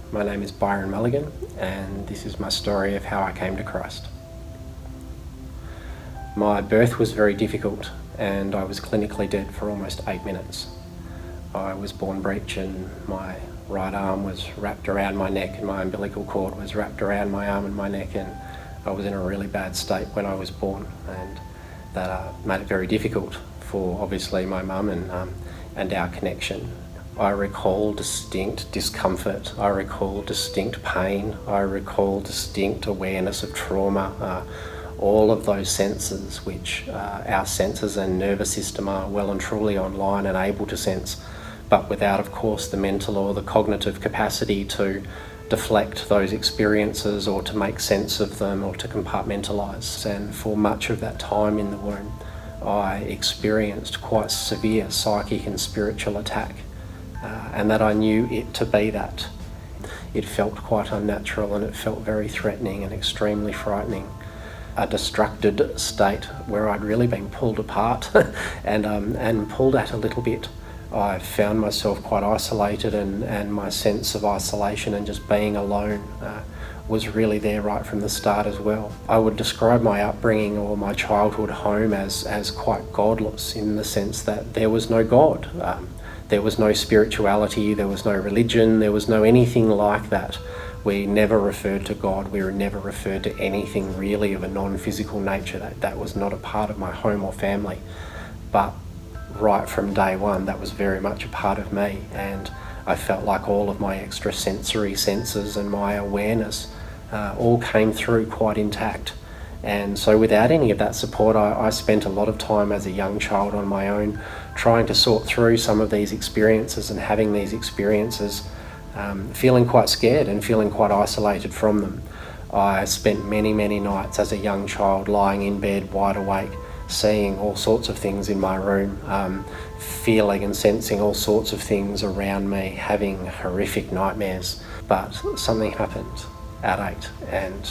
My name is Byron Mulligan, and this is my story of how I came to Christ. My birth was very difficult, and I was clinically dead for almost 8 minutes. I was born breech, and my right arm was wrapped around my neck, and my umbilical cord was wrapped around my arm and my neck, and I was in a really bad state when I was born, and that made it very difficult for obviously my mum and our connection. I recall distinct discomfort, I recall distinct pain, I recall distinct awareness of trauma, all of those senses which our senses and nervous system are well and truly online and able to sense, but without, of course, the mental or the cognitive capacity to deflect those experiences or to make sense of them or to compartmentalise. And for much of that time in the womb, I experienced quite severe psychic and spiritual attack. And that I knew it to be that. It felt quite unnatural, and it felt very threatening and extremely frightening. A distracted state where I'd really been pulled apart and pulled at a little bit. I found myself quite isolated, and my sense of isolation and just being alone was really there right from the start as well. I would describe my upbringing or my childhood home as quite godless, in the sense that there was no God. There was no spirituality, there was no religion, there was no anything like that. We never referred to God, we were never referred to anything really of a non-physical nature. That was not a part of my home or family. But right from day one, that was very much a part of me, and I felt like all of my extrasensory senses and my awareness all came through quite intact. And so without any of that support, I spent a lot of time as a young child on my own trying to sort through some of these experiences and having these experiences, feeling quite scared and feeling quite isolated from them. I spent many, many nights as a young child lying in bed wide awake, seeing all sorts of things in my room, feeling and sensing all sorts of things around me, having horrific nightmares. But something happened at 8, and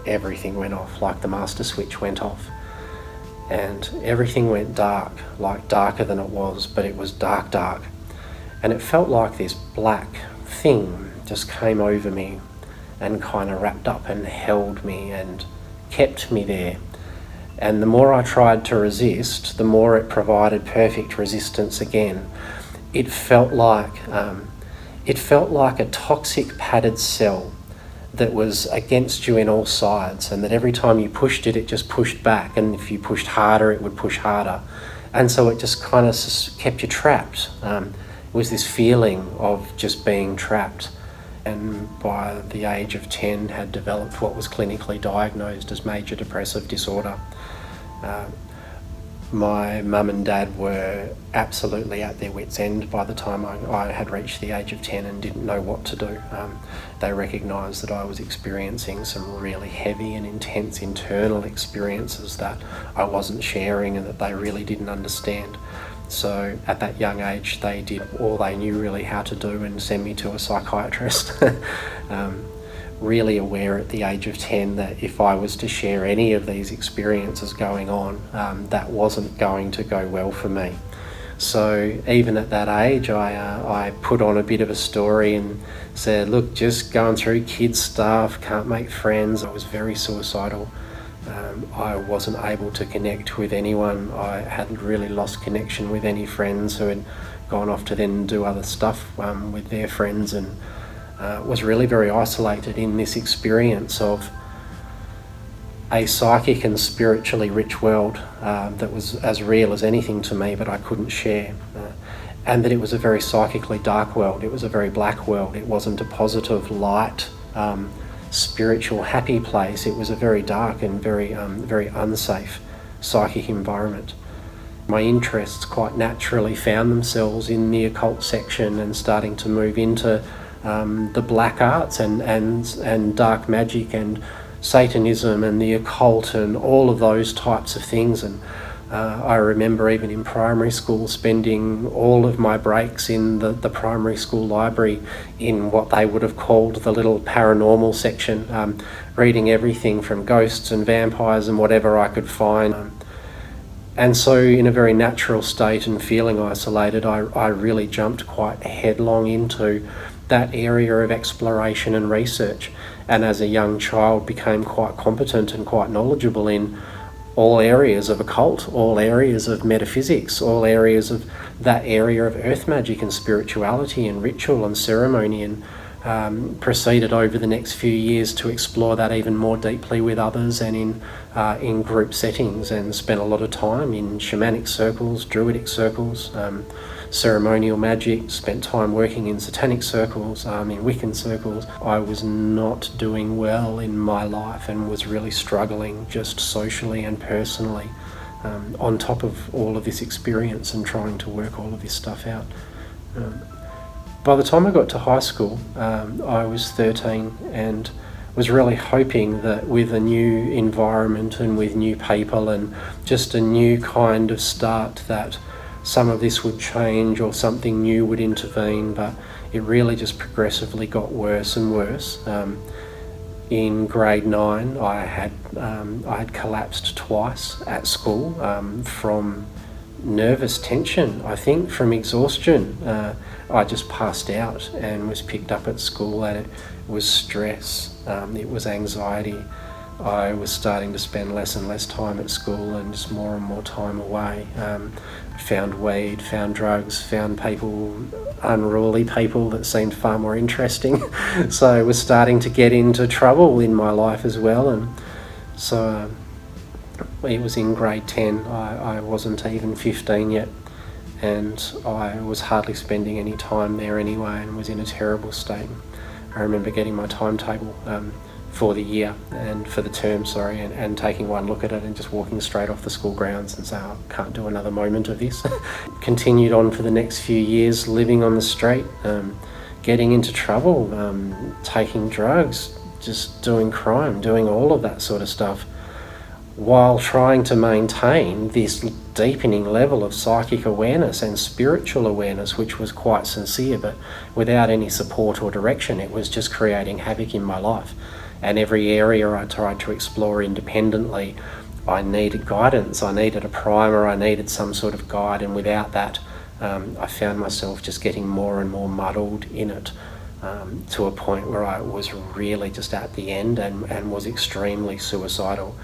everything went off, like the master switch went off, and everything went dark, like darker than it was, but it was dark, and it felt like this black thing just came over me and kind of wrapped up and held me and kept me there. And the more I tried to resist, the more it provided perfect resistance again. It felt like a toxic padded cell that was against you in all sides, and that every time you pushed it, it just pushed back, and if you pushed harder, it would push harder. And so it just kind of kept you trapped. It was this feeling of just being trapped. And by the age of 10, had developed what was clinically diagnosed as major depressive disorder. My mum and dad were absolutely at their wits' end by the time I had reached the age of 10 and didn't know what to do. They recognised that I was experiencing some really heavy and intense internal experiences that I wasn't sharing and that they really didn't understand. So at that young age, they did all they knew really how to do and send me to a psychiatrist. Really aware at the age of 10 that if I was to share any of these experiences going on, that wasn't going to go well for me. So even at that age, I put on a bit of a story and said, look, just going through kids stuff, can't make friends. I was very suicidal. I wasn't able to connect with anyone. I hadn't really lost connection with any friends who had gone off to then do other stuff with their friends, and was really very isolated in this experience of a psychic and spiritually rich world that was as real as anything to me, but I couldn't share. And that it was a very psychically dark world. It was a very black world. It wasn't a positive, light, spiritual, happy place. It was a very dark and very unsafe psychic environment. My interests quite naturally found themselves in the occult section and starting to move into the black arts and dark magic and Satanism and the occult and all of those types of things. And I remember even in primary school spending all of my breaks in the primary school library in what they would have called the little paranormal section, reading everything from ghosts and vampires and whatever I could find. And so in a very natural state and feeling isolated, I really jumped quite headlong into that area of exploration and research, and as a young child became quite competent and quite knowledgeable in all areas of occult, all areas of metaphysics, all areas of that area of earth magic and spirituality and ritual and ceremony, and proceeded over the next few years to explore that even more deeply with others and in group settings, and spent a lot of time in shamanic circles, druidic circles, ceremonial magic, spent time working in satanic circles, in Wiccan circles. I was not doing well in my life and was really struggling just socially and personally, on top of all of this experience and trying to work all of this stuff out. By the time I got to high school, I was 13 and was really hoping that with a new environment and with new people and just a new kind of start, that some of this would change or something new would intervene, but it really just progressively got worse and worse. In grade 9, I had collapsed twice at school, from nervous tension, I think, from exhaustion. I just passed out and was picked up at school, and it was stress, it was anxiety. I was starting to spend less and less time at school and just more and more time away. Found weed, found drugs, found people, unruly people that seemed far more interesting. So I was starting to get into trouble in my life as well. And so it was in grade 10, I wasn't even 15 yet, and I was hardly spending any time there anyway and was in a terrible state. I remember getting my timetable for the year and for the term, and taking one look at it and just walking straight off the school grounds and saying, I can't do another moment of this. Continued on for the next few years, living on the street, getting into trouble, taking drugs, just doing crime, doing all of that sort of stuff, while trying to maintain this deepening level of psychic awareness and spiritual awareness, which was quite sincere, but without any support or direction. It was just creating havoc in my life. And every area I tried to explore independently, I needed guidance, I needed a primer, I needed some sort of guide, and without that, I found myself just getting more and more muddled in it, to a point where I was really just at the end and was extremely suicidal.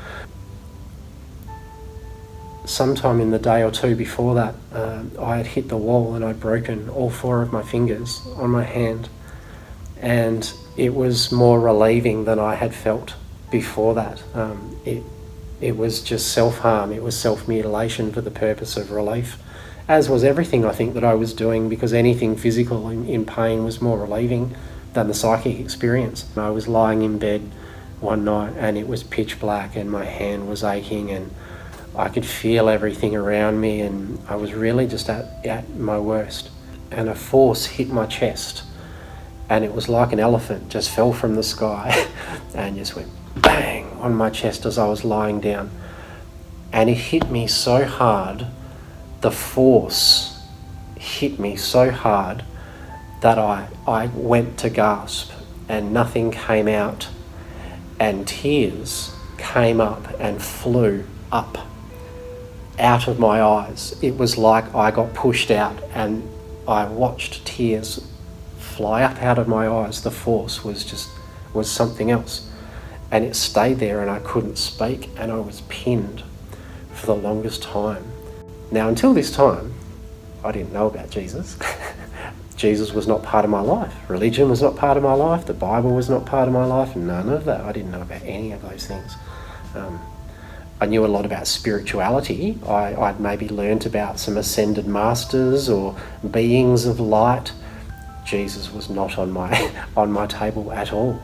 Sometime in the day or two before that, I had hit the wall and I'd broken all 4 of my fingers on my hand, and it was more relieving than I had felt before that. It was just self-harm, it was self-mutilation for the purpose of relief, as was everything I think that I was doing, because anything physical in pain was more relieving than the psychic experience. I was lying in bed one night and it was pitch black and my hand was aching and I could feel everything around me, and I was really just at my worst. And a force hit my chest, and it was like an elephant just fell from the sky and just went bang on my chest as I was lying down. And it hit me so hard, the force hit me so hard that I went to gasp and nothing came out, and tears came up and flew up out of my eyes. It was like I got pushed out and I watched tears fly up out of my eyes. The force was something else, and it stayed there and I couldn't speak, and I was pinned for the longest time. Now, until this time, I didn't know about Jesus. Jesus was not part of my life. Religion was not part of my life. The Bible was not part of my life. None of that. I didn't know about any of those things. I knew a lot about spirituality. I'd maybe learnt about some ascended masters or beings of light. Jesus was not on my table at all.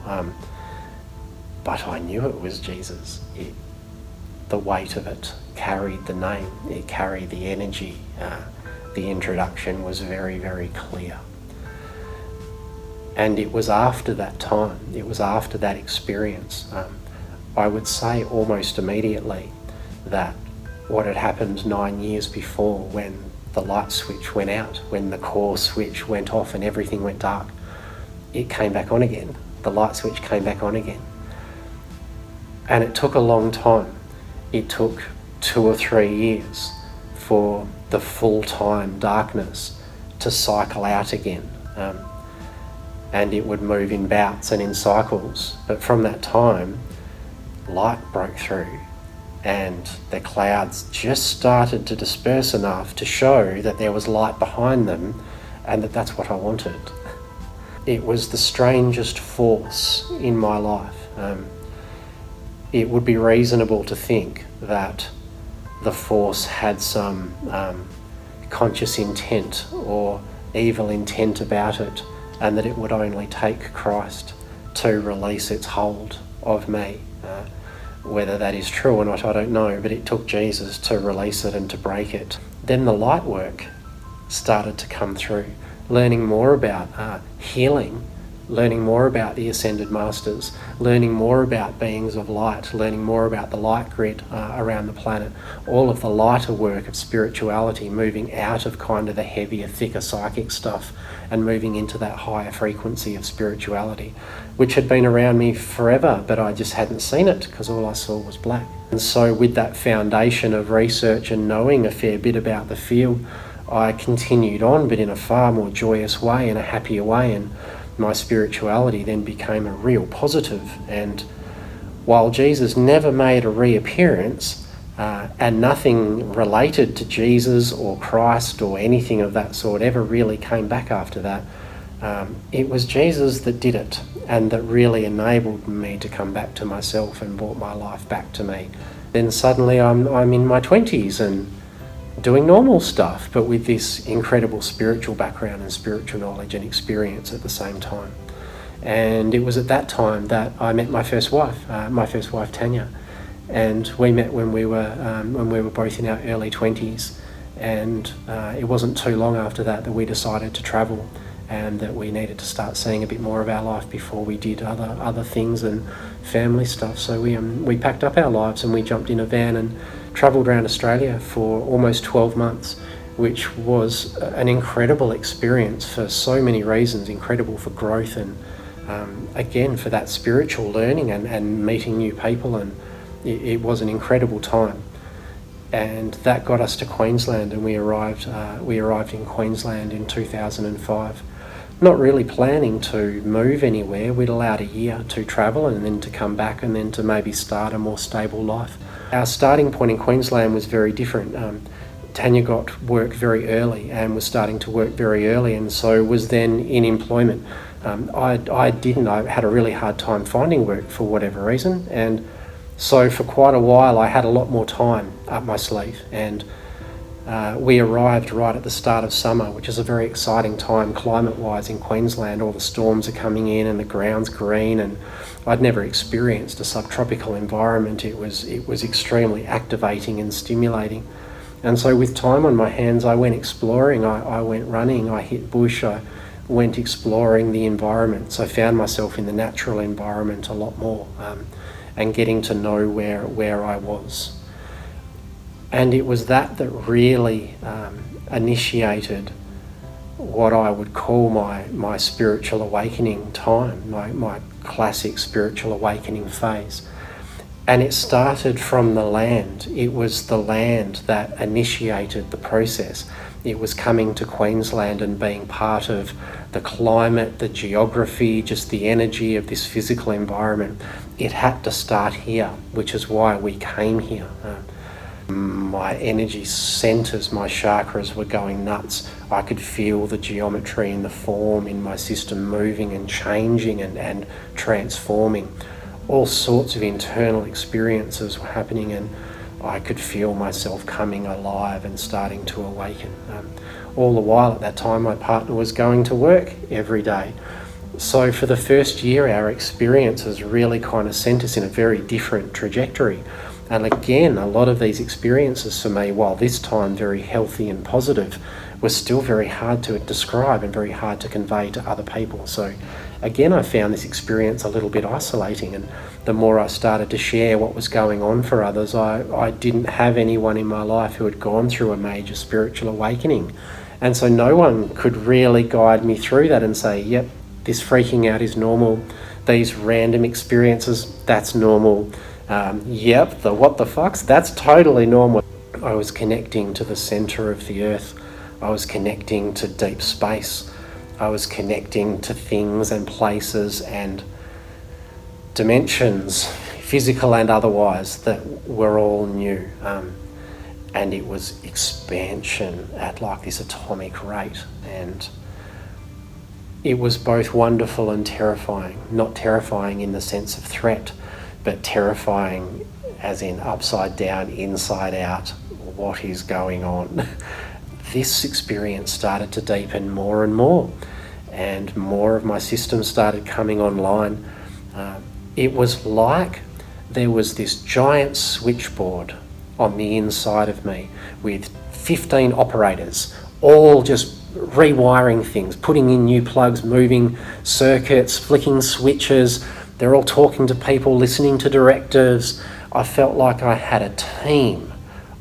But I knew it was Jesus. The weight of it carried the name. It carried the energy. The introduction was very, very clear. And it was after that time, it was after that experience, I would say almost immediately, that what had happened 9 years before, when the light switch went out, when the core switch went off and everything went dark, it came back on again. The light switch came back on again. And it took a long time. It took 2 or 3 years for the full-time darkness to cycle out again. and it would move in bouts and in cycles. But from that time, light broke through, and the clouds just started to disperse enough to show that there was light behind them, and that's what I wanted. It was the strangest force in my life. It would be reasonable to think that the force had some conscious intent or evil intent about it, and that it would only take Christ to release its hold of me. Whether that is true or not, I don't know, but it took Jesus to release it and to break it. Then the light work started to come through, learning more about healing, learning more about the Ascended Masters, learning more about beings of light, learning more about the light grid around the planet, all of the lighter work of spirituality, moving out of kind of the heavier, thicker psychic stuff and moving into that higher frequency of spirituality, which had been around me forever, but I just hadn't seen it because all I saw was black. And so with that foundation of research and knowing a fair bit about the field, I continued on, but in a far more joyous way, in a happier way, and my spirituality then became a real positive. And while Jesus never made a reappearance, and nothing related to Jesus or Christ or anything of that sort ever really came back after that, it was Jesus that did it, and that really enabled me to come back to myself and brought my life back to me. Then suddenly I'm in my 20s and doing normal stuff, but with this incredible spiritual background and spiritual knowledge and experience at the same time. And it was at that time that I met my first wife Tanya, and we met when we were both in our early 20s. And it wasn't too long after that we decided to travel, and that we needed to start seeing a bit more of our life before we did other things and family stuff. So we packed up our lives and we jumped in a van and travelled around Australia for almost 12 months, which was an incredible experience for so many reasons, incredible for growth and again for that spiritual learning and meeting new people, and it was an incredible time. And that got us to Queensland, and we arrived in Queensland in 2005. Not really planning to move anywhere. We'd allowed a year to travel and then to come back and then to maybe start a more stable life. Our starting point in Queensland was very different. Tanya got work very early and was starting to work very early, and so was then in employment. I had a really hard time finding work for whatever reason, and so for quite a while I had a lot more time up my sleeve, and we arrived right at the start of summer, which is a very exciting time climate-wise in Queensland. All the storms are coming in and the ground's green, and I'd never experienced a subtropical environment. It was extremely activating and stimulating. And so with time on my hands, I went exploring, I went running, I hit bush, I went exploring the environments. I found myself in the natural environment a lot more, and getting to know where I was. And it was that really initiated what I would call my spiritual awakening time, my classic spiritual awakening phase. And it started from the land. It was the land that initiated the process. It was coming to Queensland and being part of the climate, the geography, just the energy of this physical environment. It had to start here, which is why we came here. My energy centres, my chakras were going nuts. I could feel the geometry and the form in my system moving and changing and transforming. All sorts of internal experiences were happening, and I could feel myself coming alive and starting to awaken. All the while at that time, my partner was going to work every day. So for the first year, our experiences really kind of sent us in a very different trajectory. And again, a lot of these experiences for me, while this time very healthy and positive, were still very hard to describe and very hard to convey to other people. So again, I found this experience a little bit isolating, and the more I started to share what was going on for others, I didn't have anyone in my life who had gone through a major spiritual awakening. And so no one could really guide me through that and say, yep, this freaking out is normal. These random experiences, that's normal. Yep, the what the fucks, that's totally normal. I was connecting to the center of the earth. I was connecting to deep space. I was connecting to things and places and dimensions, physical and otherwise, that were all new. And it was expansion at like this atomic rate. And it was both wonderful and terrifying. Not terrifying in the sense of threat, but terrifying as in upside down, inside out, what is going on? This experience started to deepen more and more, and more of my system started coming online. It was like there was this giant switchboard on the inside of me with 15 operators, all just rewiring things, putting in new plugs, moving circuits, flicking switches. They're all talking to people, listening to directives. I felt like I had a team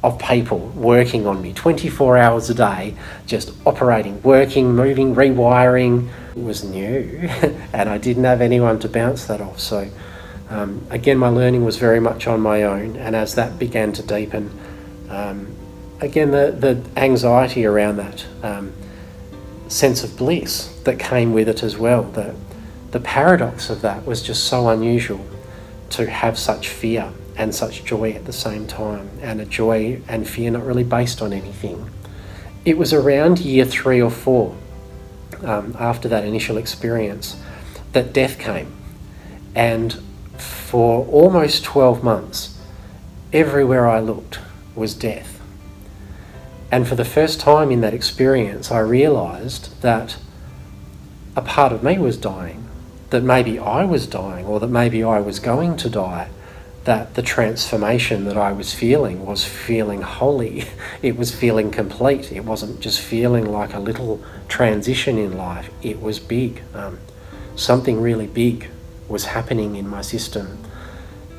of people working on me 24 hours a day, just operating, working, moving, rewiring. It was new and I didn't have anyone to bounce that off. So again, my learning was very much on my own, and as that began to deepen, again, the anxiety around that, sense of bliss that came with it as well. The paradox of that was just so unusual, to have such fear and such joy at the same time, and a joy and fear not really based on anything. It was around year 3 or 4, after that initial experience, that death came. And for almost 12 months, everywhere I looked was death. And for the first time in that experience, I realised that a part of me was dying, that maybe I was dying, or that maybe I was going to die, that the transformation that I was feeling holy. It was feeling complete. It wasn't just feeling like a little transition in life. It was big. Something really big was happening in my system.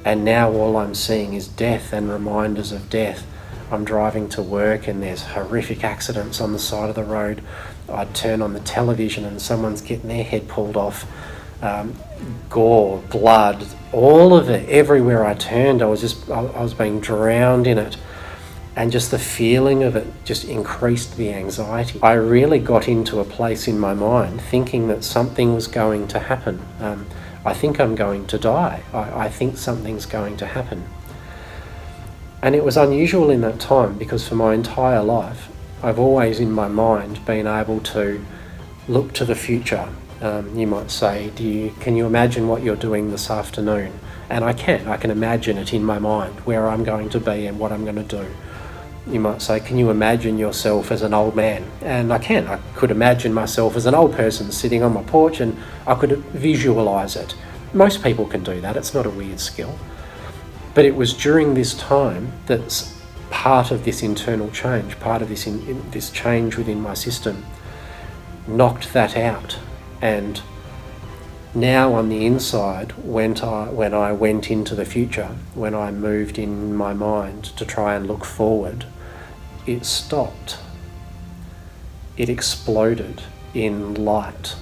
And now all I'm seeing is death and reminders of death. I'm driving to work and there's horrific accidents on the side of the road. I'd turn on the television and someone's getting their head pulled off. Gore, blood, all of it. Everywhere I turned, I was being drowned in it. And just the feeling of it just increased the anxiety. I really got into a place in my mind thinking that something was going to happen. I think I'm going to die. I think something's going to happen. And it was unusual in that time, because for my entire life, I've always in my mind been able to look to the future. You might say, can you imagine what you're doing this afternoon? And I can imagine it in my mind, where I'm going to be and what I'm going to do. You might say, can you imagine yourself as an old man? And I could imagine myself as an old person sitting on my porch, and I could visualise it. Most people can do that, it's not a weird skill. But it was during this time that's part of this internal change, part of this change within my system, knocked that out. And now on the inside, when I went into the future, when I moved in my mind to try and look forward, it stopped. It exploded in light,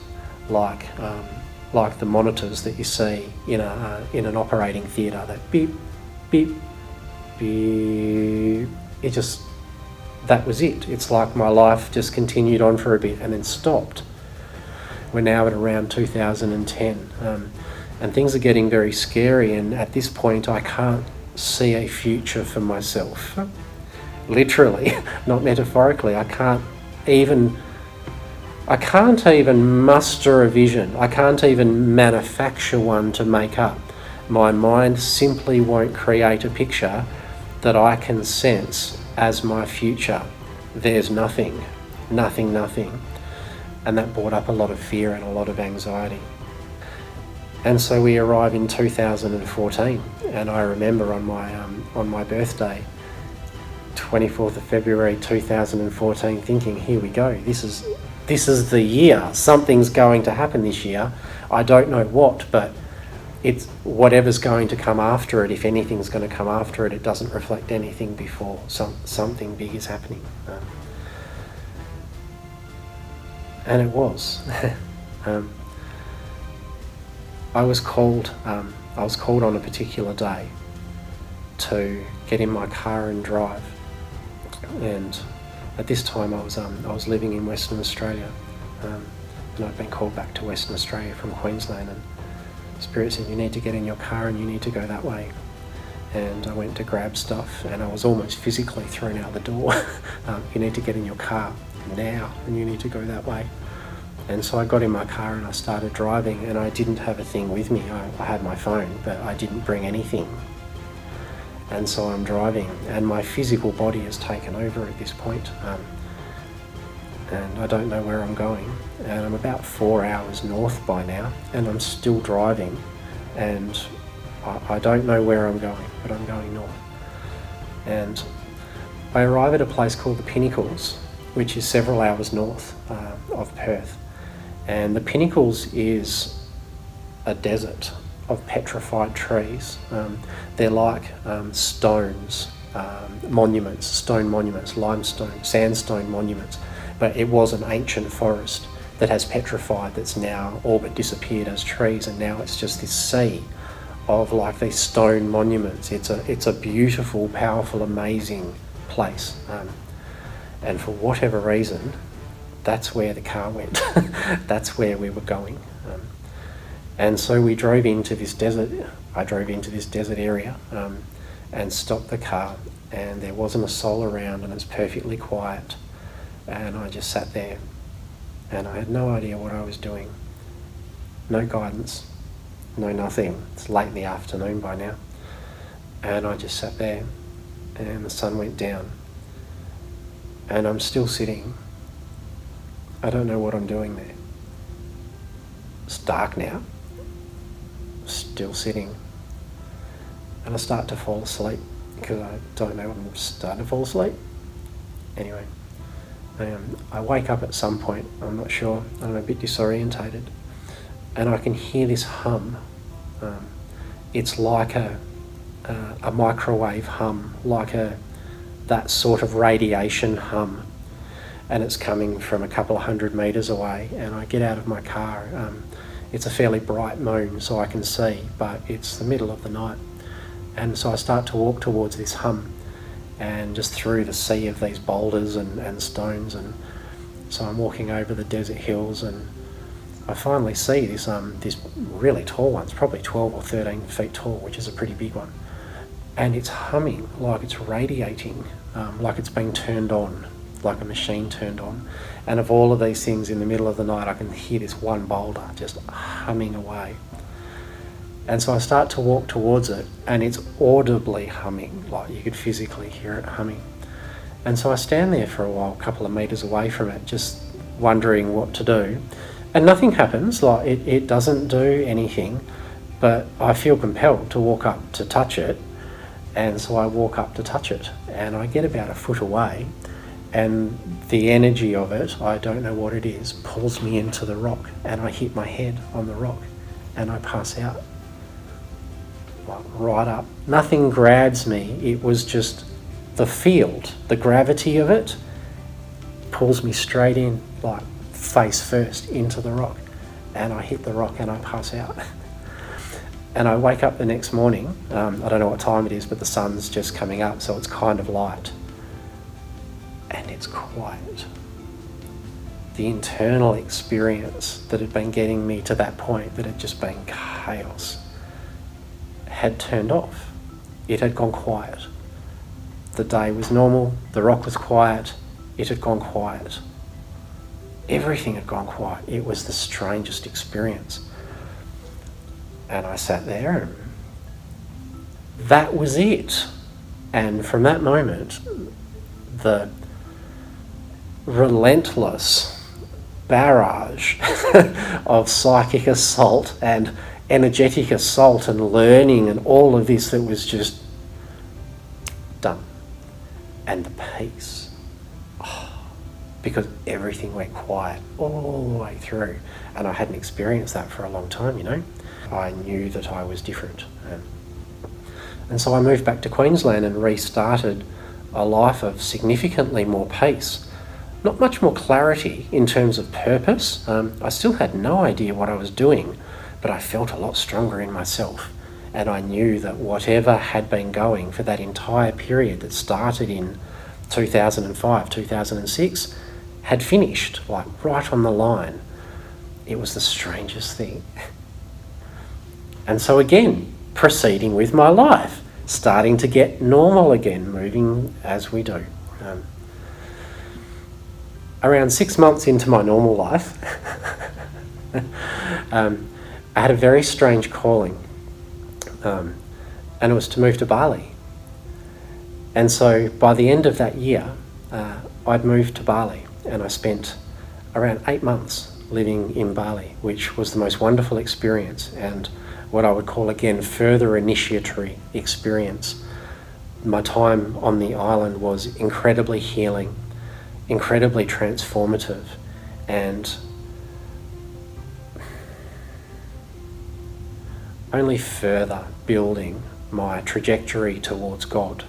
like the monitors that you see in an operating theatre. That beep, beep, beep. That was it. It's like my life just continued on for a bit and then stopped. We're now at around 2010, and things are getting very scary, and at this point I can't see a future for myself. Literally, not metaphorically. I can't even muster a vision. I can't even manufacture one to make up. My mind simply won't create a picture that I can sense as my future. There's nothing. And that brought up a lot of fear and a lot of anxiety. And so we arrive in 2014, and I remember on my birthday, 24th of February 2014, thinking, here we go, this is the year, something's going to happen this year. I don't know what, but it's whatever's going to come after it. If anything's going to come after it, it doesn't reflect anything before. Something big is happening. And it was. I was called on a particular day to get in my car and drive. And at this time I was living in Western Australia. and I'd been called back to Western Australia from Queensland, and Spirit said, you need to get in your car and you need to go that way. And I went to grab stuff and I was almost physically thrown out the door. You need to get in your car now and you need to go that way. And so I got in my car and I started driving, and I didn't have a thing with me. I had my phone, but I didn't bring anything. And so I'm driving and my physical body has taken over at this point. And I don't know where I'm going, and I'm about 4 hours north by now, and I'm still driving, and I don't know where I'm going, but I'm going north. And I arrive at a place called the Pinnacles, which is several hours north of Perth, and the Pinnacles is a desert of petrified trees. They're like stones, monuments, stone monuments, limestone, sandstone monuments. But it was an ancient forest that has petrified, that's now all but disappeared as trees, and now it's just this sea of like these stone monuments. It's a beautiful, powerful, amazing place. And for whatever reason, that's where the car went. That's where we were going. And so we drove into this desert. I drove into this desert area and stopped the car, and there wasn't a soul around, and it's perfectly quiet. And I just sat there and I had no idea what I was doing. No guidance, no nothing. It's late in the afternoon by now. And I just sat there and the sun went down and I'm still sitting. I don't know what I'm doing there. It's dark now. Still sitting. And I start to fall asleep because I don't know, I'm starting to fall asleep. Anyway. I wake up at some point, I'm not sure, I'm a bit disorientated, and I can hear this hum. It's like a microwave hum, like that sort of radiation hum, and it's coming from a couple of 100 metres away. And I get out of my car. It's a fairly bright moon, so I can see, but it's the middle of the night, and so I start to walk towards this hum, and just through the sea of these boulders and stones. And so I'm walking over the desert hills, and I finally see this really tall one. It's probably 12 or 13 feet tall, which is a pretty big one. And it's humming like it's radiating, like it's being turned on, like a machine turned on. And of all of these things in the middle of the night, I can hear this one boulder just humming away. And so I start to walk towards it, and it's audibly humming, like you could physically hear it humming. And so I stand there for a while, a couple of metres away from it, just wondering what to do. And nothing happens, like it doesn't do anything, but I feel compelled to walk up to touch it. And so I walk up to touch it, and I get about a foot away, and the energy of it, I don't know what it is, pulls me into the rock, and I hit my head on the rock, and I pass out. Like right up. Nothing grabs me. It was just the field, the gravity of it pulls me straight in, like face first into the rock, and I hit the rock and I pass out. And I wake up the next morning. I don't know what time it is, but the sun's just coming up, so it's kind of light, and it's quiet. The internal experience that had been getting me to that point, that had just been chaos, had turned off. It had gone quiet. The day was normal, the rock was quiet, it had gone quiet. Everything had gone quiet. It was the strangest experience. And I sat there, and that was it. And from that moment, the relentless barrage of psychic assault and energetic assault and learning and all of this that was just done. And the peace. Because everything went quiet all the way through. And I hadn't experienced that for a long time, you know. I knew that I was different. And so I moved back to Queensland and restarted a life of significantly more peace. Not much more clarity in terms of purpose. I still had no idea what I was doing, but I felt a lot stronger in myself. And I knew that whatever had been going for that entire period that started in 2005, 2006, had finished, like right on the line. It was the strangest thing. And so again, proceeding with my life, starting to get normal again, moving as we do. Around 6 months into my normal life, I had a very strange calling, and it was to move to Bali. And so by the end of that year, I'd moved to Bali, and I spent around 8 months living in Bali, which was the most wonderful experience, and what I would call again further initiatory experience. My time on the island was incredibly healing, incredibly transformative, and only further building my trajectory towards God.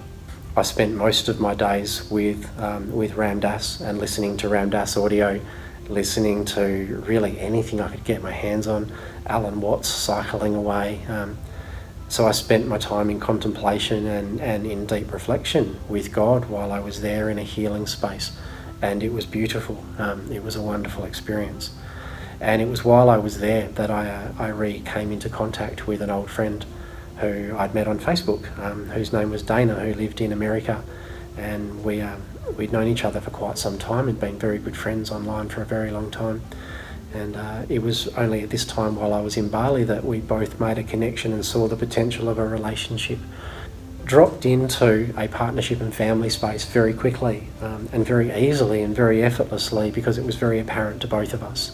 I spent most of my days with Ram Dass and listening to Ram Dass audio, listening to really anything I could get my hands on, Alan Watts cycling away. So I spent my time in contemplation and in deep reflection with God while I was there in a healing space. And it was beautiful. It was a wonderful experience. And it was while I was there that I came into contact with an old friend who I'd met on Facebook, whose name was Dana, who lived in America. And we'd known each other for quite some time and been very good friends online for a very long time. And it was only at this time while I was in Bali that we both made a connection and saw the potential of a relationship. Dropped into a partnership and family space very quickly and very easily and very effortlessly, because it was very apparent to both of us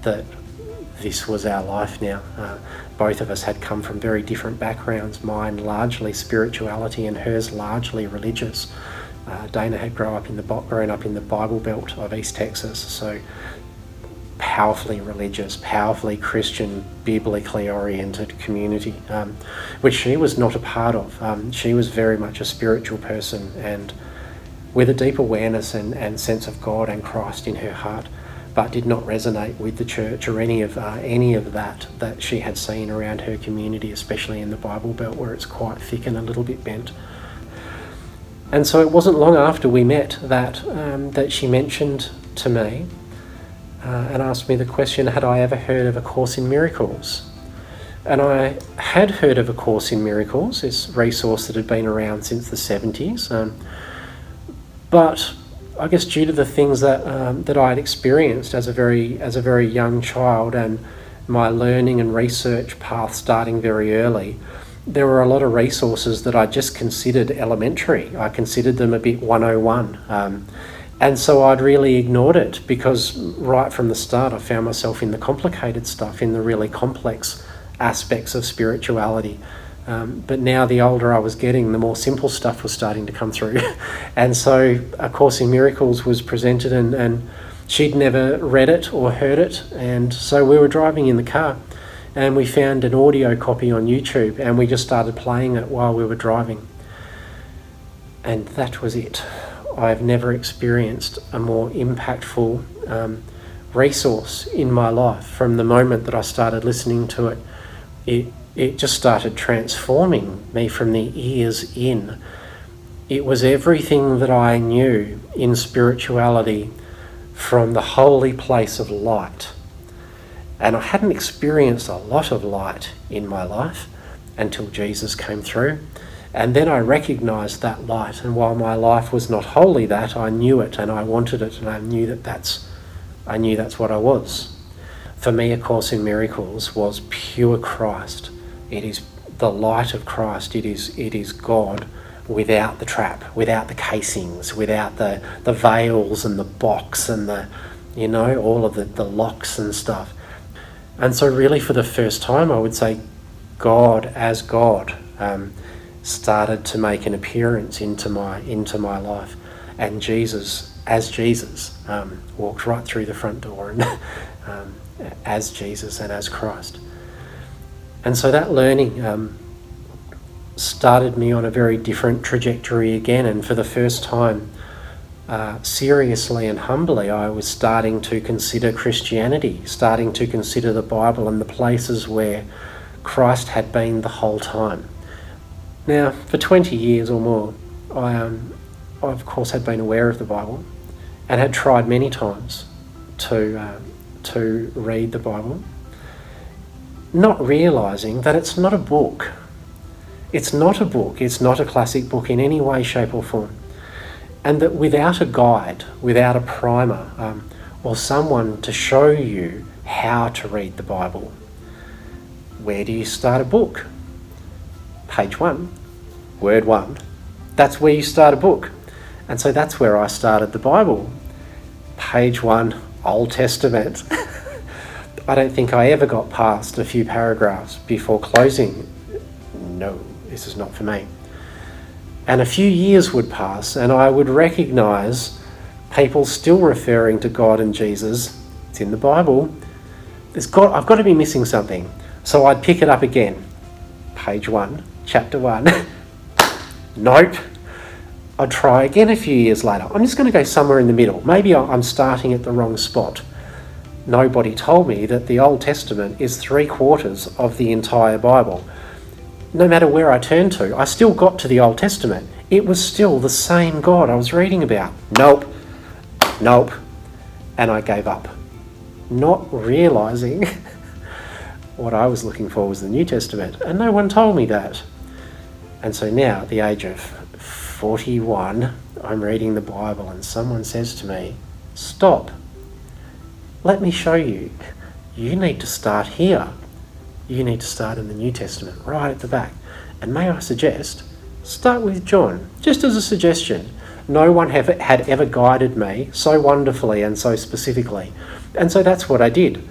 that this was our life now. Both of us had come from very different backgrounds, mine largely spirituality and hers largely religious. Dana had grown up in the Bible Belt of East Texas, so powerfully religious, powerfully Christian, biblically oriented community, which she was not a part of. She was very much a spiritual person and with a deep awareness and sense of God and Christ in her heart, but did not resonate with the church or any of that she had seen around her community, especially in the Bible Belt where it's quite thick and a little bit bent. And so it wasn't long after we met that she mentioned to me and asked me the question, had I ever heard of A Course in Miracles? And I had heard of A Course in Miracles, this resource that had been around since the 70s, but I guess due to the things that I had experienced as a very young child and my learning and research path starting very early, there were a lot of resources that I just considered elementary. I considered them a bit 101. And so I'd really ignored it, because right from the start I found myself in the complicated stuff, in the really complex aspects of spirituality. But now the older I was getting, the more simple stuff was starting to come through. And so A Course in Miracles was presented, and she'd never read it or heard it. And so we were driving in the car and we found an audio copy on YouTube, and we just started playing it while we were driving. And that was it. I've never experienced a more impactful resource in my life. From the moment that I started listening to it, it just started transforming me from the ears in. It was everything that I knew in spirituality from the holy place of light. And I hadn't experienced a lot of light in my life until Jesus came through. And then I recognised that light, and while my life was not wholly that, I knew it and I wanted it, and I knew that's what I was. For me, A Course in Miracles was pure Christ. It is the light of Christ. It is God without the trap, without the casings, without the veils and the box and all of the locks and stuff. And so really for the first time, I would say God as God started to make an appearance into my life, and Jesus as Jesus walked right through the front door, and as Jesus and as Christ. And so that learning started me on a very different trajectory again, and for the first time, seriously and humbly, I was starting to consider Christianity, starting to consider the Bible and the places where Christ had been the whole time. Now, for 20 years or more, I of course had been aware of the Bible and had tried many times to to read the Bible, not realising that it's not a book. It's not a book, it's not a classic book in any way, shape or form. And that without a guide, without a primer, or someone to show you how to read the Bible, where do you start a book? Page 1, word 1. That's where you start a book. And so that's where I started the Bible. Page 1, Old Testament. I don't think I ever got past a few paragraphs before closing. No, this is not for me. And a few years would pass and I would recognise people still referring to God and Jesus. It's in the Bible. I've got to be missing something. So I'd pick it up again. Page 1, chapter 1. Nope. I'd try again a few years later. I'm just going to go somewhere in the middle. Maybe I'm starting at the wrong spot. Nobody told me that the Old Testament is 3/4 of the entire Bible. No matter where I turned to, I still got to the Old Testament. It was still the same God I was reading about. Nope. And I gave up. Not realising what I was looking for was the New Testament. And no one told me that. And so now, at the age of 41, I'm reading the Bible and someone says to me, stop. Let me show you. You need to start here. You need to start in the New Testament, right at the back. And may I suggest, start with John, just as a suggestion. No one had ever guided me so wonderfully and so specifically. And so that's what I did.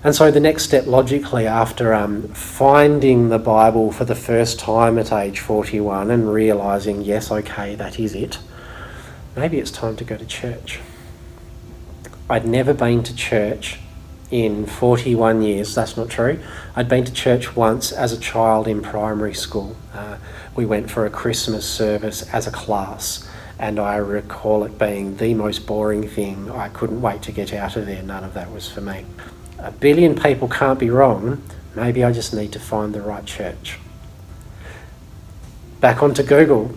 And so the next step logically after finding the Bible for the first time at age 41 and realising, yes, okay, that is it, maybe it's time to go to church. I'd never been to church in 41 years, that's not true. I'd been to church once as a child in primary school. We went for a Christmas service as a class and I recall it being the most boring thing. I couldn't wait to get out of there. None of that was for me. A billion people can't be wrong. Maybe I just need to find the right church. Back onto Google.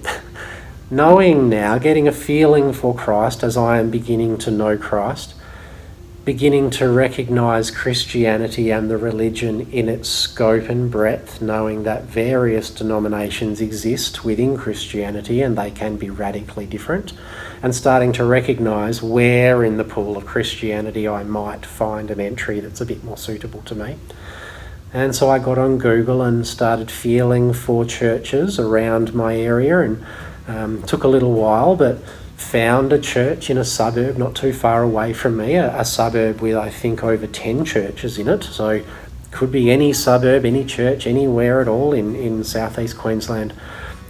Knowing now, getting a feeling for Christ as I am beginning to know Christ, beginning to recognise Christianity and the religion in its scope and breadth, knowing that various denominations exist within Christianity and they can be radically different, and starting to recognise where in the pool of Christianity I might find an entry that's a bit more suitable to me. And so I got on Google and started feeling for churches around my area and took a little while, but found a church in a suburb not too far away from me, a suburb with I think over 10 churches in it, so could be any suburb, any church, anywhere at all in southeast Queensland.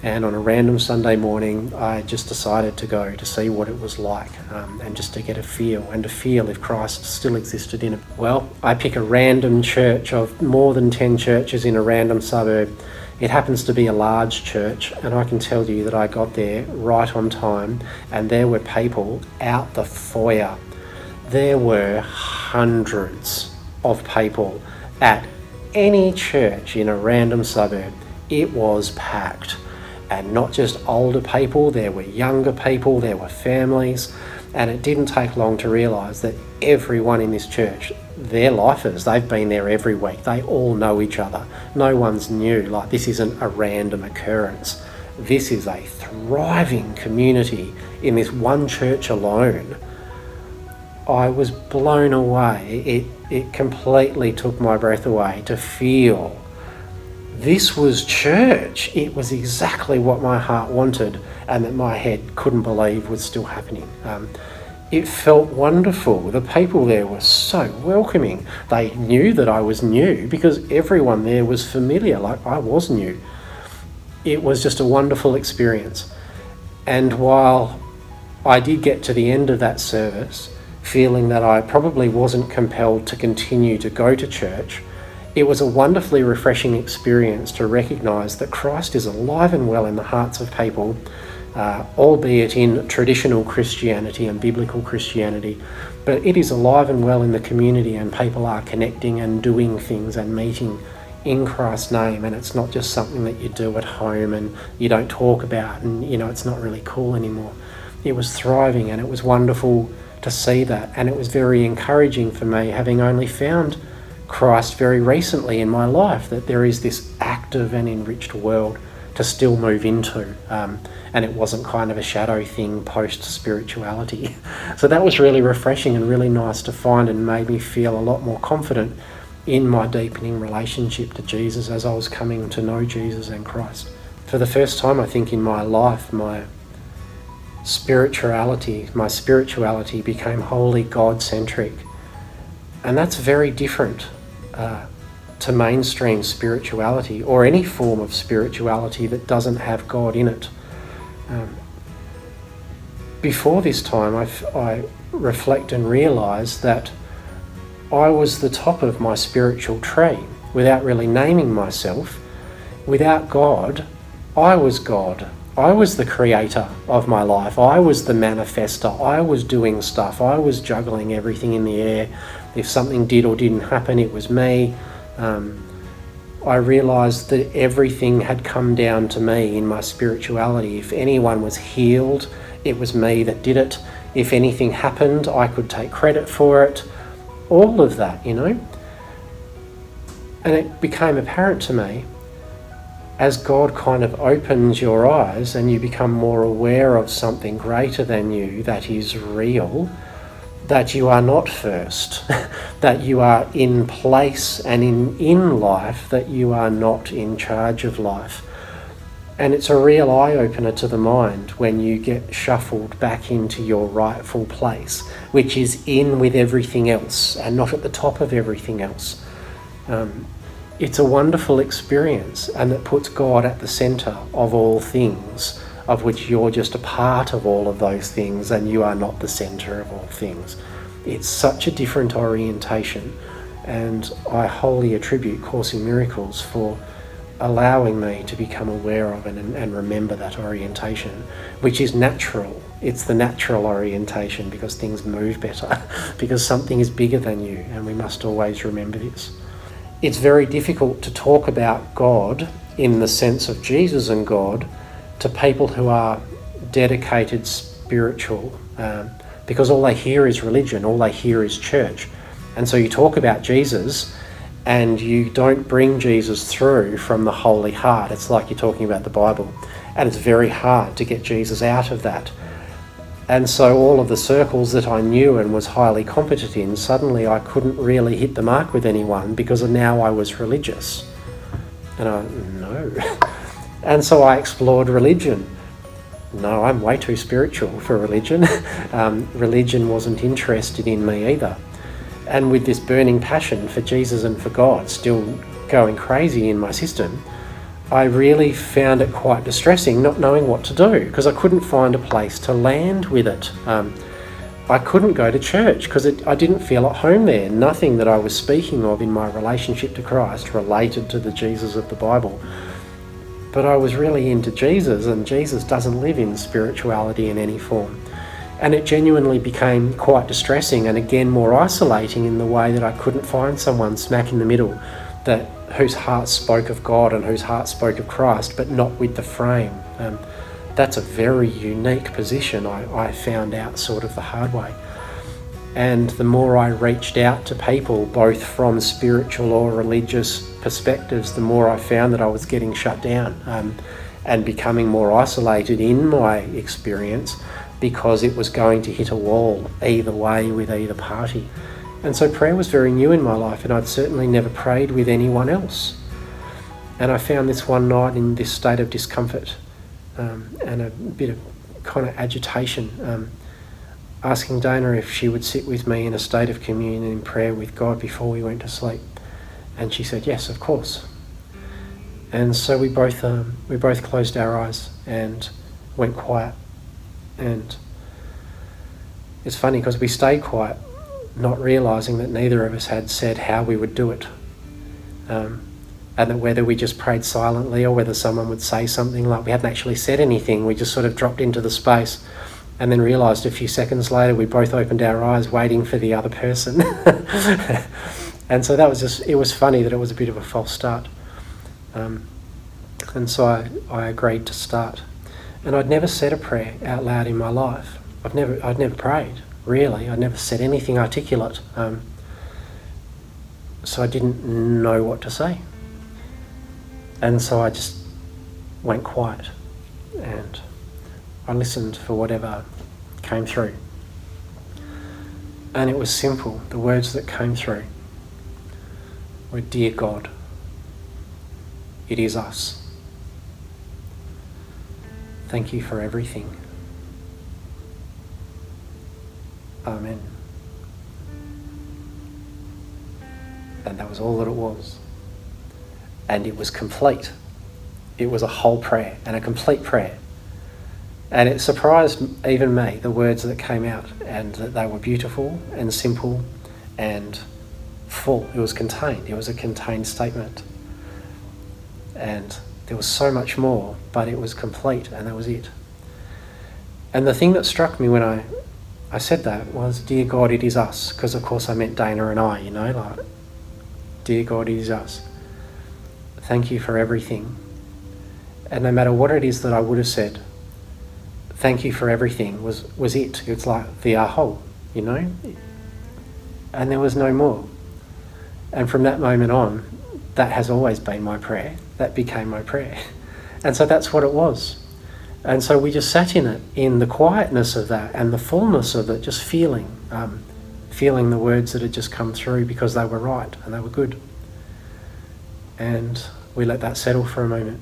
And on a random Sunday morning I just decided to go to see what it was like and just to get a feel and to feel if Christ still existed in it. Well, I pick a random church of more than 10 churches in a random suburb. It happens to be a large church and I can tell you that I got there right on time and there were people out the foyer. There were hundreds of people at any church in a random suburb. It was packed. And not just older people, there were younger people, there were families, and it didn't take long to realise that everyone in this church, they're lifers, they've been there every week, they all know each other. No one's new, like this isn't a random occurrence. This is a thriving community in this one church alone. I was blown away. It completely took my breath away to feel this was church. It was exactly what my heart wanted and that my head couldn't believe was still happening. It felt wonderful. The people there were so welcoming. They knew that I was new because everyone there was familiar, like I was new. It was just a wonderful experience. And while I did get to the end of that service feeling that I probably wasn't compelled to continue to go to church, it was a wonderfully refreshing experience to recognise that Christ is alive and well in the hearts of people, albeit in traditional Christianity and biblical Christianity, but it is alive and well in the community and people are connecting and doing things and meeting in Christ's name, and it's not just something that you do at home and you don't talk about and it's not really cool anymore. it was thriving, and it was wonderful to see that. And it was very encouraging for me, having only found Christ very recently in my life, that there is this active and enriched world to still move into. And it wasn't kind of a shadow thing post-spirituality. So that was really refreshing and really nice to find, and made me feel a lot more confident in my deepening relationship to Jesus as I was coming to know Jesus and Christ. For the first time, I think, in my life, my spirituality became wholly God-centric. And that's very different to mainstream spirituality, or any form of spirituality that doesn't have God in it. Before this time, I reflect and realise that I was the top of my spiritual tree without really naming myself. Without God, I was God. I was the creator of my life. I was the manifester. I was doing stuff. I was juggling everything in the air. If something did or didn't happen, it was me. I realised that everything had come down to me in my spirituality. If anyone was healed, it was me that did it. If anything happened, I could take credit for it. All of that, you know. And it became apparent to me, as God kind of opens your eyes and you become more aware of something greater than you that is real, that you are not first, that you are in place and in life, that you are not in charge of life. And it's a real eye-opener to the mind when you get shuffled back into your rightful place, which is in with everything else and not at the top of everything else. It's a wonderful experience, and it puts God at the centre of all things, of which you're just a part of all of those things, and you are not the centre of all things. It's such a different orientation, and I wholly attribute Course in Miracles for allowing me to become aware of and remember that orientation, which is natural. It's the natural orientation, because things move better, because something is bigger than you, and we must always remember this. It's very difficult to talk about God in the sense of Jesus and God to people who are dedicated spiritual, because all they hear is religion, all they hear is church. And so you talk about Jesus and you don't bring Jesus through from the holy heart. It's like you're talking about the Bible, and it's very hard to get Jesus out of that. And so all of the circles that I knew and was highly competent in, suddenly I couldn't really hit the mark with anyone, because now I was religious. And no. And so I explored religion. No, I'm way too spiritual for religion. Religion wasn't interested in me either. And with this burning passion for Jesus and for God still going crazy in my system, I really found it quite distressing not knowing what to do, because I couldn't find a place to land with it. I couldn't go to church because I didn't feel at home there. Nothing that I was speaking of in my relationship to Christ related to the Jesus of the Bible. But I was really into Jesus, and Jesus doesn't live in spirituality in any form. And it genuinely became quite distressing, and again more isolating, in the way that I couldn't find someone smack in the middle whose heart spoke of God and whose heart spoke of Christ, but not with the frame. That's a very unique position, I found out sort of the hard way. And the more I reached out to people, both from spiritual or religious perspectives, the more I found that I was getting shut down and becoming more isolated in my experience, because it was going to hit a wall either way with either party. And so prayer was very new in my life, and I'd certainly never prayed with anyone else. And I found this one night in this state of discomfort and a bit of kind of agitation, asking Dana if she would sit with me in a state of communion in prayer with God before we went to sleep. And she said, yes, of course. And so we both closed our eyes and went quiet. And it's funny because we stayed quiet, not realising that neither of us had said how we would do it. And that whether we just prayed silently or whether someone would say something, like we hadn't actually said anything, we just sort of dropped into the space, and then realised a few seconds later we both opened our eyes waiting for the other person. And so that was it was funny that it was a bit of a false start. And so I agreed to start. And I'd never said a prayer out loud in my life. I'd never prayed, really. I'd never said anything articulate. So I didn't know what to say. And so I just went quiet and I listened for whatever came through. And it was simple. The words that came through were, "Dear God, it is us. Thank you for everything. Amen." And that was all that it was. And it was complete. It was a whole prayer and a complete prayer. And it surprised even me, the words that came out, and that they were beautiful and simple and full. It was contained. It was a contained statement. And there was so much more, but it was complete, and that was it. And the thing that struck me when I said that was, "Dear God, it is us," because of course I meant Dana and I, like, "Dear God, it is us. Thank you for everything." And no matter what it is that I would have said, "Thank you for everything" was it. It's like the aho, and there was no more. And from that moment on, that has always been my prayer. That became my prayer. And so that's what it was. And so we just sat in it, in the quietness of that and the fullness of it, just feeling the words that had just come through, because they were right and they were good. And we let that settle for a moment.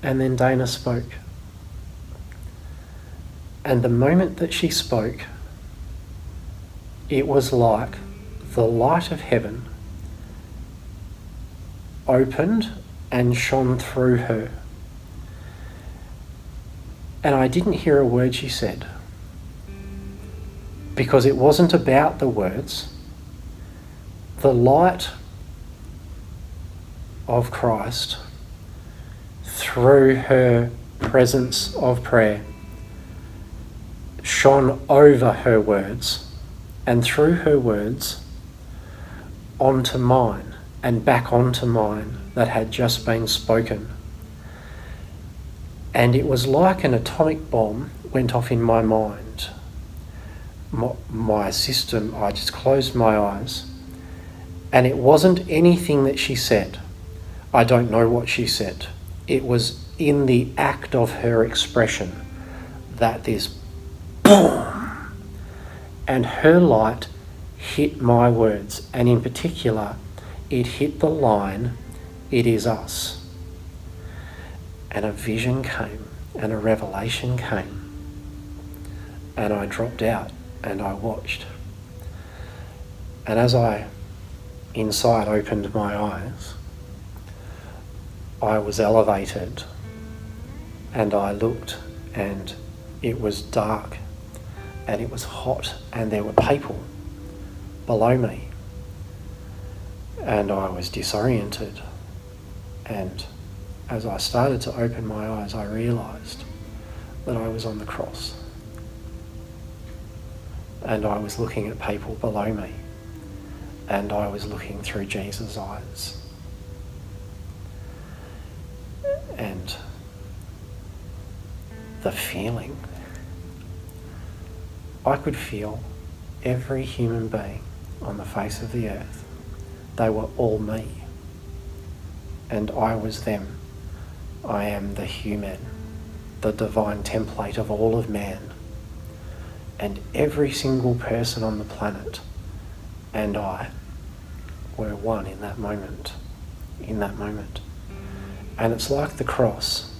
And then Dana spoke. And the moment that she spoke, it was like the light of heaven opened and shone through her. And I didn't hear a word she said, because it wasn't about the words. The light of Christ through her presence of prayer shone over her words, and through her words onto mine and back onto mine that had just been spoken. And it was like an atomic bomb went off in my mind. My system, I just closed my eyes, and it wasn't anything that she said. I don't know what she said. It was in the act of her expression that this boom, and her light hit my words, and in particular, it hit the line, "It is us." And a vision came, and a revelation came, and I dropped out and I watched. And as I inside opened my eyes, I was elevated, and I looked, and it was dark and it was hot, and there were people below me, and I was disoriented. And as I started to open my eyes, I realised that I was on the cross, and I was looking at people below me, and I was looking through Jesus' eyes. And the feeling, I could feel every human being on the face of the earth. They were all me, and I was them. I am the human, the divine template of all of man. And every single person on the planet and I were one in that moment. And it's like the cross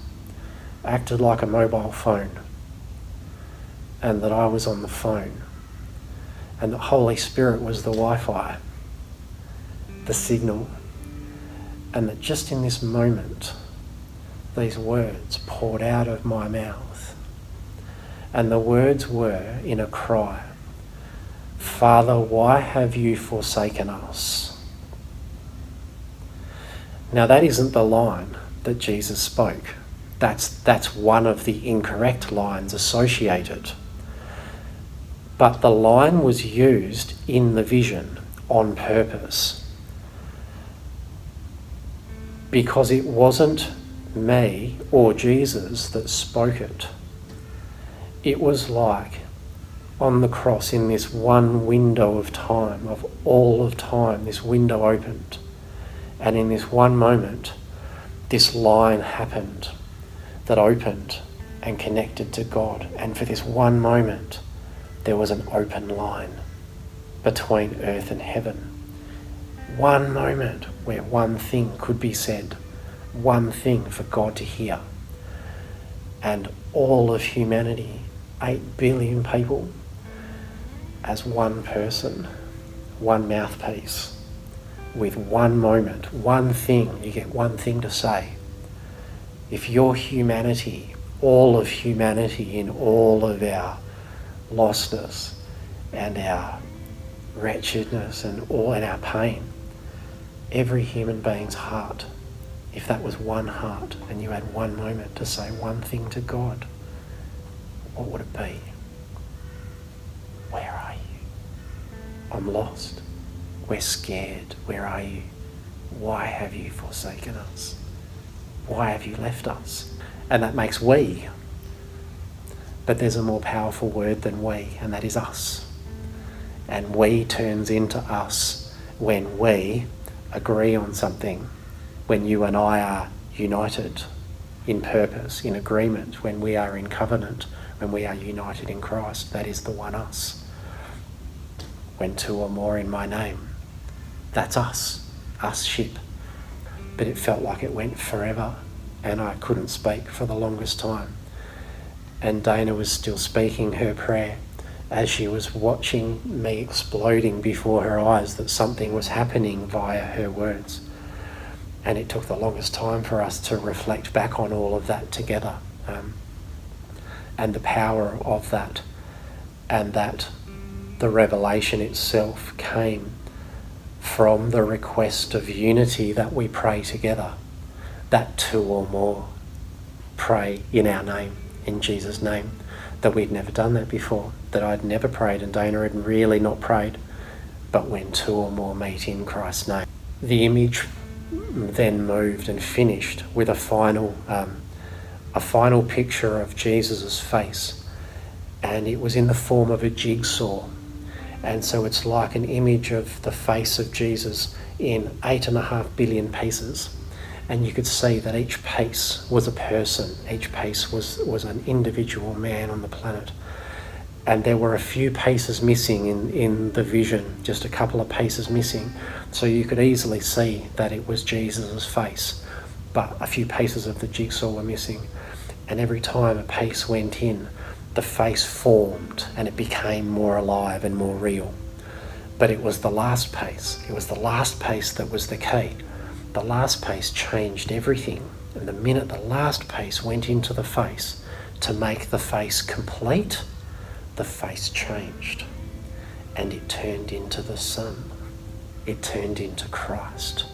acted like a mobile phone, and that I was on the phone, and the Holy Spirit was the Wi-Fi, the signal, and that just in this moment, these words poured out of my mouth. And the words were in a cry, "Father, why have you forsaken us?" Now that isn't the line that Jesus spoke. That's one of the incorrect lines associated. But the line was used in the vision on purpose, because it wasn't me or Jesus that spoke it. It was like on the cross, in this one window of time, of all of time, this window opened. And in this one moment, this line happened that opened and connected to God. And for this one moment, there was an open line between earth and heaven. One moment where one thing could be said, one thing for God to hear. And all of humanity, 8 billion people, as one person, one mouthpiece, with one moment, one thing, you get one thing to say. If your humanity, all of humanity in all of our lostness and our wretchedness and all in our pain, every human being's heart, if that was one heart and you had one moment to say one thing to God, what would it be? Where are you? I'm lost. We're scared. Where are you? Why have you forsaken us? Why have you left us? And that makes we. But there's a more powerful word than we, and that is us. And we turns into us when we agree on something, when you and I are united in purpose, in agreement, when we are in covenant, when we are united in Christ. That is the one us. When 2 or more in my name, that's us ship. But it felt like it went forever, and I couldn't speak for the longest time. And Dana was still speaking her prayer as she was watching me exploding before her eyes that something was happening via her words. And it took the longest time for us to reflect back on all of that together, and the power of that, and that the revelation itself came from the request of unity that we pray together, that 2 or more pray in our name, in Jesus' name, that we'd never done that before, that I'd never prayed and Dana had really not prayed, but when 2 or more meet in Christ's name. The image then moved and finished with a final picture of Jesus' face, and it was in the form of a jigsaw. And so it's like an image of the face of Jesus in 8.5 billion pieces. And you could see that each piece was a person, each piece was an individual man on the planet. And there were a few pieces missing in the vision, just a couple of pieces missing. So you could easily see that it was Jesus' face, but a few pieces of the jigsaw were missing. And every time a piece went in, the face formed and it became more alive and more real. But it was the last piece. It was the last piece that was the key. The last piece changed everything. And the minute the last piece went into the face to make the face complete, the face changed. And it turned into the Son. It turned into Christ.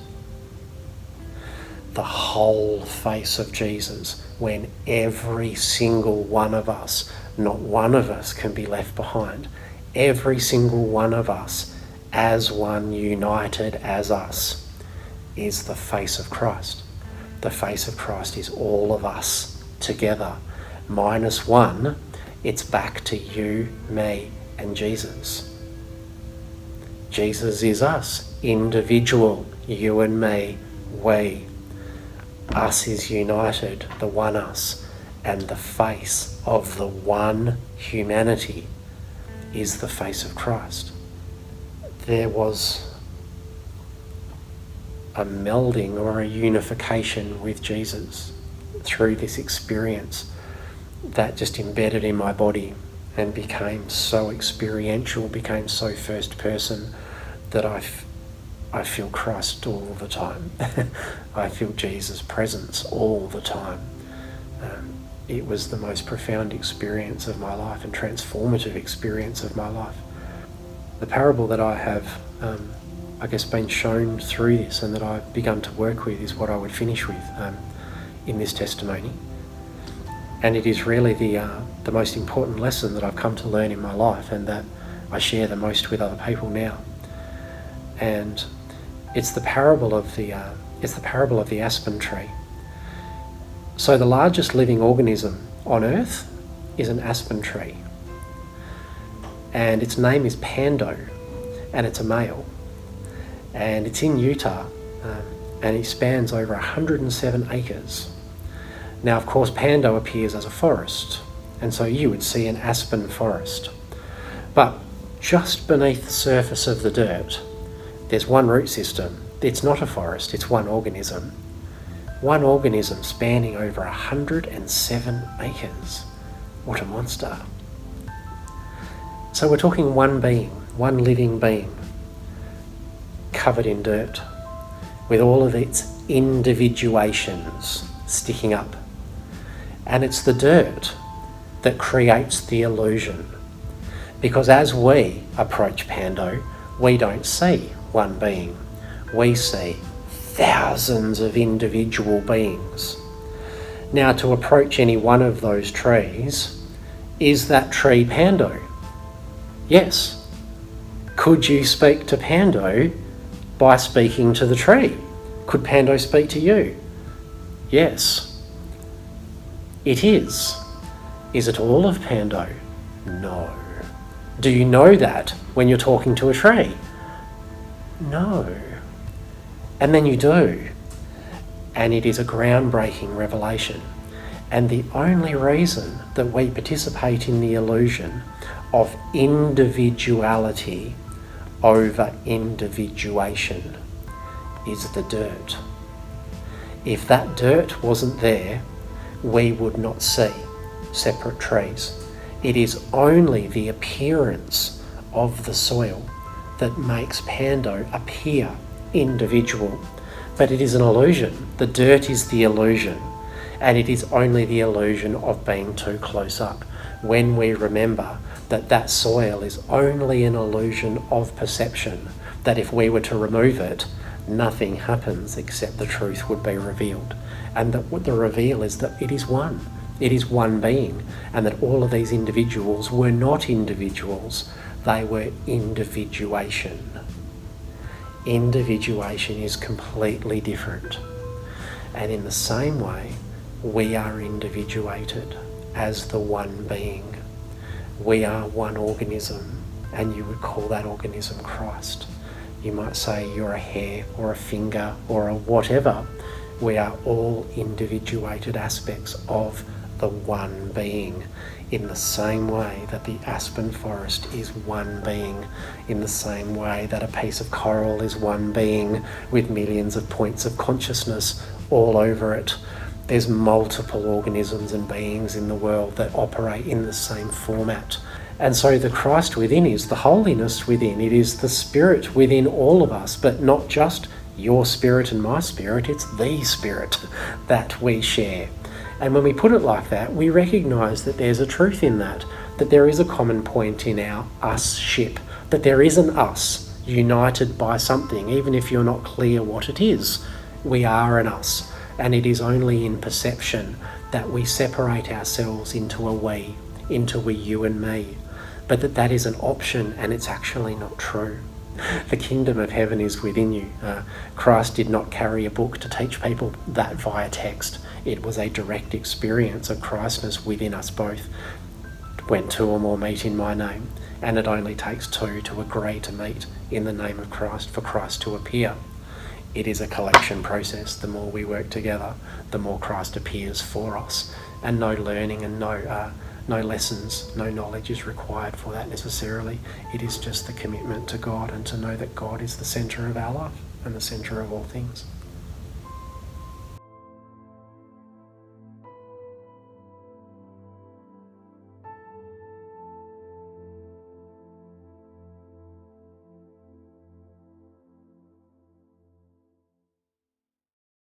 The whole face of Jesus, when every single one of us, not one of us can be left behind, every single one of us as one, united as us, is the face of Christ. The face of Christ is all of us together. Minus one, it's back to you, me, and Jesus. Jesus is us, individual, you and me, we. Us is united, the one us, and the face of the one humanity is the face of Christ. There was a melding or a unification with Jesus through this experience that just embedded in my body and became so experiential, became so first person that I feel Christ all the time. I feel Jesus' presence all the time. It was the most profound experience of my life and transformative experience of my life. The parable that I have, been shown through this and that I've begun to work with is what I would finish with in this testimony. And it is really the most important lesson that I've come to learn in my life and that I share the most with other people now. And it's the parable of the aspen tree. So the largest living organism on Earth is an aspen tree. And its name is Pando, and it's a male. And it's in Utah, and it spans over 107 acres. Now, of course, Pando appears as a forest, and so you would see an aspen forest. But just beneath the surface of the dirt, there's one root system. It's not a forest, it's one organism. One organism spanning over 107 acres. What a monster. So we're talking one being, one living being, covered in dirt, with all of its individuations sticking up. And it's the dirt that creates the illusion. Because as we approach Pando, we don't see one being. We see thousands of individual beings. Now, to approach any one of those trees, is that tree Pando? Yes. Could you speak to Pando by speaking to the tree? Could Pando speak to you? Yes. It is. Is it all of Pando? No. Do you know that when you're talking to a tree? No. And then you do. And it is a groundbreaking revelation. And the only reason that we participate in the illusion of individuality over individuation is the dirt. If that dirt wasn't there, we would not see separate trees. It is only the appearance of the soil that makes Pando appear individual. But it is an illusion. The dirt is the illusion, and it is only the illusion of being too close up. When we remember that that soil is only an illusion of perception, that if we were to remove it, nothing happens except the truth would be revealed. And that what the reveal is that it is one. It is one being, and that all of these individuals were not individuals, they were individuation. Individuation is completely different. And in the same way, we are individuated as the one being. We are one organism, and you would call that organism Christ. You might say you're a hair or a finger or a whatever. We are all individuated aspects of the one being, in the same way that the aspen forest is one being, in the same way that a piece of coral is one being with millions of points of consciousness all over it. There's multiple organisms and beings in the world that operate in the same format. And so the Christ within is the holiness within. It is the spirit within all of us, but not just your spirit and my spirit, it's the spirit that we share. And when we put it like that, we recognise that there's a truth in that there is a common point in our us-ship, that there is an us united by something, even if you're not clear what it is. We are an us, and it is only in perception that we separate ourselves into a we, into a you and me, but that is an option, and it's actually not true. The kingdom of heaven is within you. Christ did not carry a book to teach people that via text. It was a direct experience of Christness within us both. When two or more meet in my name, and it only takes two to agree to meet in the name of Christ for Christ to appear. It is a collection process. The more we work together, the more Christ appears for us. And no learning and no lessons, no knowledge is required for that necessarily. It is just the commitment to God and to know that God is the centre of our life and the centre of all things.